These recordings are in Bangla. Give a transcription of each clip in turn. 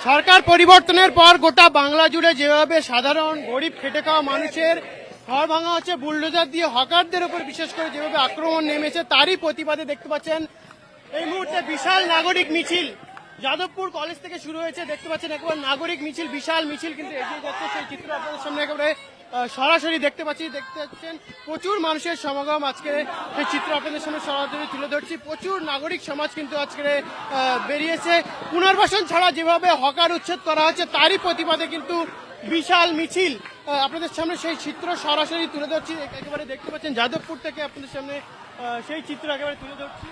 সরকার পরিবর্তনের পর গোটা বাংলা জুড়ে যেভাবে সাধারণ গরিব খেটে খাওয়া মানুষের ঘর ভাঙা হচ্ছে বুলডোজার দিয়ে, হকারদের উপর বিশেষ করে যেভাবে আক্রমণ নেমেছে তারই প্রতিবাদে দেখতে পাচ্ছেন এই মুহূর্তে বিশাল নাগরিক মিছিল যাদবপুর কলেজ থেকে শুরু হয়েছে। দেখতে পাচ্ছেন একেবারে নাগরিক মিছিল, বিশাল মিছিল কিন্তু এগিয়ে যাচ্ছে। সেই চিত্র আপনাদের সামনে একেবারে সরাসরি দেখতে পাচ্ছেন প্রচুর মানুষের সমাগম। আজকে সেই চিত্র আপনাদের সামনে সরাসরি তুলে ধরছি। প্রচুর নাগরিক সমাজ কিন্তু আজকে বেরিয়েছে। পুনর্বাসন ছাড়া যেভাবে হকার উচ্ছেদ করা হচ্ছে তারই প্রতিবাদে কিন্তু বিশাল মিছিল আপনাদের সামনে সেই চিত্র সরাসরি তুলে ধরছি। একেবারে দেখতে পাচ্ছেন যাদবপুর থেকে আপনাদের সামনে সেই চিত্র একেবারে তুলে ধরছি।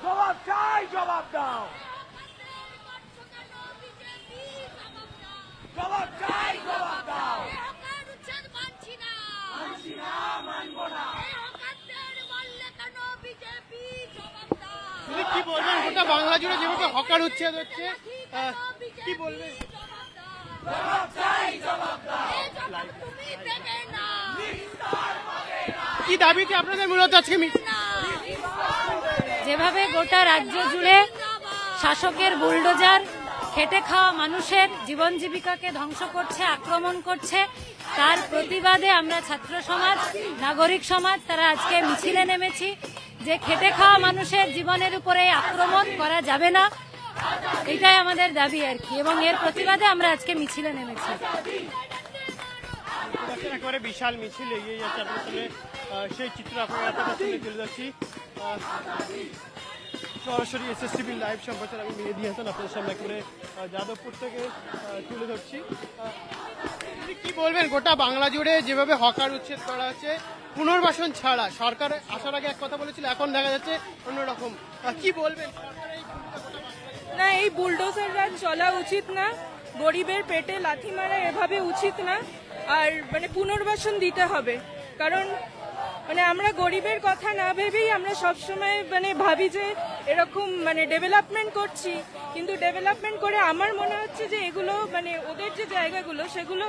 জবাব চাই, জবাব দাও। জবাব চাই, জবাব দাও। কি বলবেন গোটা বাংলা জুড়ে যেভাবে হকার উচ্ছেদ হচ্ছে, কি বলবেন? কি দাবিতে আপনাদের মূলত আজকে যেভাবে গোটা রাজ্য জুড়ে শাসকের বুলডোজার খেটে খাওয়া মানুষের জীবন জীবিকাকে ধ্বংস করছে, আক্রমণ করছে, তার প্রতিবাদে আমরা ছাত্র সমাজ, নাগরিক সমাজ তারা আজকে মিছিলে নেমেছি যে খেটে খাওয়া মানুষের জীবনের উপরে আক্রমণ করা যাবে না, এটাই আমাদের দাবি আর কি। এবং এর প্রতিবাদে আমরা আজকে মিছিলে নেমেছি। একেবারে বিশাল মিছিল এগিয়ে যাচ্ছে আপনার সামনে সেই চিত্র আপনাদের সামনে তুলে যাচ্ছি। সরাসরি এসএসটিভি লাইভ সম্প্রচার আমি মেহেদী হাসান আপনাদের সামনে একেবারে যাদবপুর থেকে তুলে ধরছি। কি বলবেন গোটা বাংলা জুড়ে যেভাবে হকার উচ্ছেদ করা হচ্ছে পুনর্বাসন ছাড়া? সরকার আসার আগে এক কথা বলেছিল, এখন দেখা যাচ্ছে অন্যরকম। কি বলবেন? না, এই বুলডোজার রাজ চলা উচিত না, গরিবের পেটে লাথি মারা এভাবে উচিত না। আর মানে পুনর্বাসন দিতে হবে, কারণ মানে আমরা গরিবের কথা না ভেবেই আমরা সবসময় মানে ভাবি যে এরকম মানে ডেভেলপমেন্ট করছি, কিন্তু ডেভেলপমেন্ট করে আমার মনে হচ্ছে যে এগুলো মানে ওদের যে জায়গাগুলো সেগুলো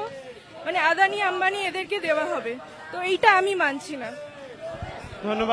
মানে আদানি আম্বানি এদেরকে দেওয়া হবে, তো এইটা আমি মানছি না। ধন্যবাদ।